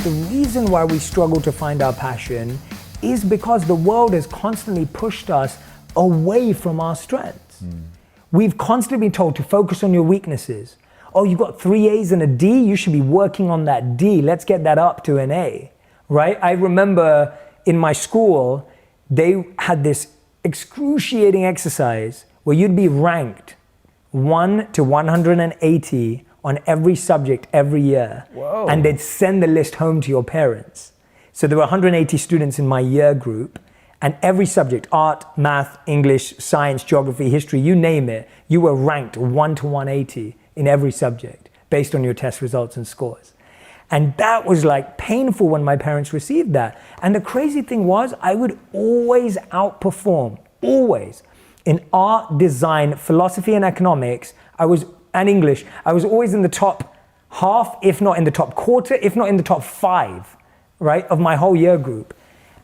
The reason why we struggle to find our passion is because the world has constantly pushed us away from our strengths. We've constantly been told to focus on your weaknesses. Oh, you've got 3 A's and a D, you should be working on that D. Let's get that up to an A, right? I remember in my school, they had this excruciating exercise where you'd be ranked 1 to 180 on every subject every year. Whoa. And they'd send the list home to your parents. So there were 180 students in my year group, and every subject, art, math, English, science, geography, history, you name it, you were ranked 1 to 180 in every subject based on your test results and scores. And that was like painful when my parents received that. And the crazy thing was, I would always outperform, always. In art, design, philosophy and economics, and English, I was always in the top half, if not in the top quarter, if not in the top 5, right, of my whole year group.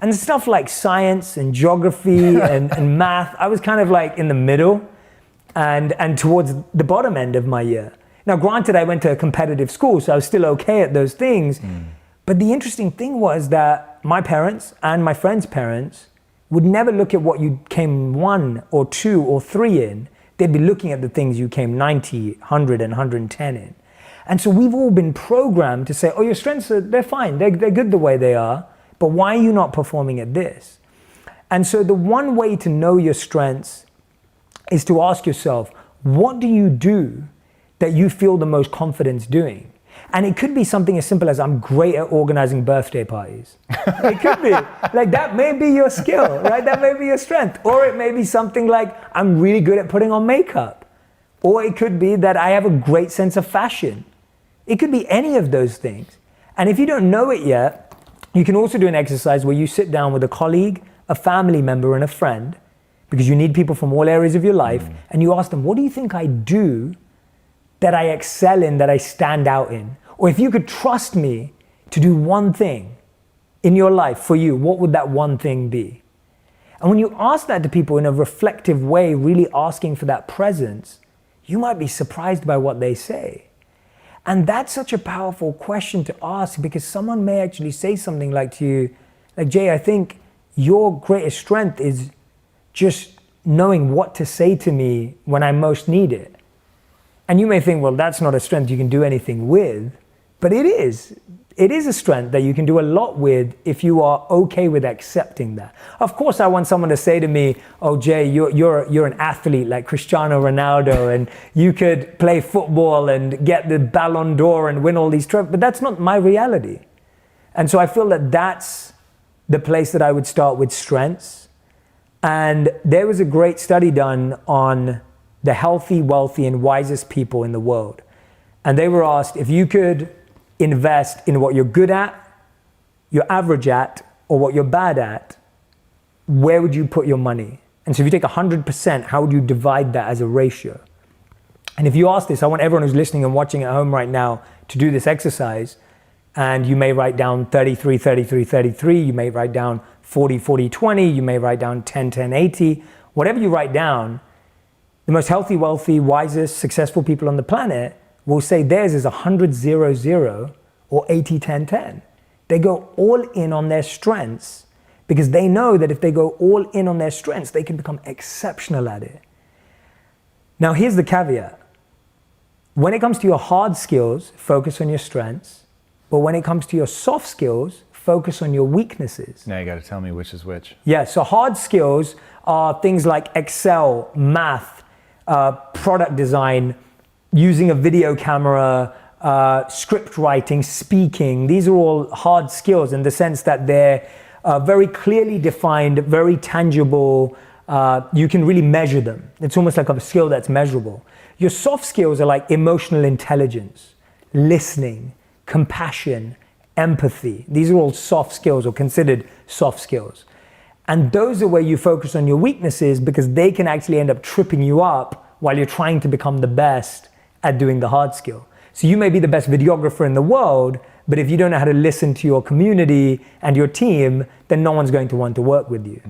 And stuff like science and geography and math, I was kind of like in the middle and towards the bottom end of my year. Now, granted, I went to a competitive school, so I was still okay at those things. But the interesting thing was that my parents and my friends' parents would never look at what you came 1 or 2 or 3 in. They'd be looking at the things you came 90, 100, and 110 in. And so we've all been programmed to say, oh, your strengths, they're fine. They're good the way they are. But why are you not performing at this? And so the one way to know your strengths is to ask yourself, what do you do that you feel the most confidence doing? And it could be something as simple as, I'm great at organizing birthday parties. It could be. Like, that may be your skill, right? That may be your strength. Or it may be something like, I'm really good at putting on makeup. Or it could be that I have a great sense of fashion. It could be any of those things. And if you don't know it yet, you can also do an exercise where you sit down with a colleague, a family member, and a friend, because you need people from all areas of your life, and you ask them, what do you think I do that I excel in, that I stand out in? Or if you could trust me to do one thing in your life for you, what would that one thing be? And when you ask that to people in a reflective way, really asking for that presence, you might be surprised by what they say. And that's such a powerful question to ask, because someone may actually say something like to you, like, Jay, I think your greatest strength is just knowing what to say to me when I most need it. And you may think, well, that's not a strength you can do anything with, but it is. It is a strength that you can do a lot with if you are okay with accepting that. Of course, I want someone to say to me, oh, Jay, you're an athlete like Cristiano Ronaldo, and you could play football and get the Ballon d'Or and win all these trophies, but that's not my reality. And so I feel that that's the place that I would start with strengths. And there was a great study done on the healthy, wealthy, and wisest people in the world. And they were asked, if you could invest in what you're good at, you're average at, or what you're bad at, where would you put your money? And so if you take 100%, how would you divide that as a ratio? And if you ask this, I want everyone who's listening and watching at home right now to do this exercise. And you may write down 33, 33, 33. You may write down 40, 40, 20. You may write down 10, 10, 80. Whatever you write down, the most healthy, wealthy, wisest, successful people on the planet will say theirs is 100, 0, 0 or 80, 10, 10. They go all in on their strengths because they know that if they go all in on their strengths, they can become exceptional at it. Now, here's the caveat. When it comes to your hard skills, focus on your strengths. But when it comes to your soft skills, focus on your weaknesses. Now you got to tell me which is which. Yeah, so hard skills are things like Excel, math, product design, using a video camera, script writing, speaking. These are all hard skills in the sense that they're very clearly defined, very tangible. You can really measure them. It's almost like a skill that's measurable. Your soft skills are like emotional intelligence, listening, compassion, empathy. These are all soft skills or considered soft skills. And those are where you focus on your weaknesses because they can actually end up tripping you up while you're trying to become the best at doing the hard skill. So you may be the best videographer in the world, but if you don't know how to listen to your community and your team, then no one's going to want to work with you.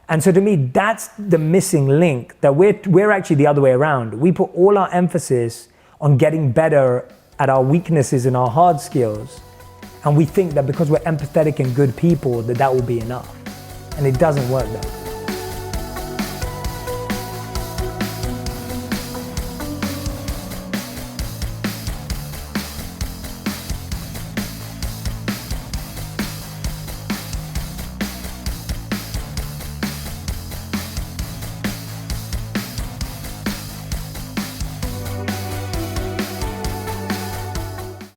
And so to me, that's the missing link, that we're actually the other way around. We put all our emphasis on getting better at our weaknesses and our hard skills. And we think that because we're empathetic and good people, that will be enough. And it doesn't work that way.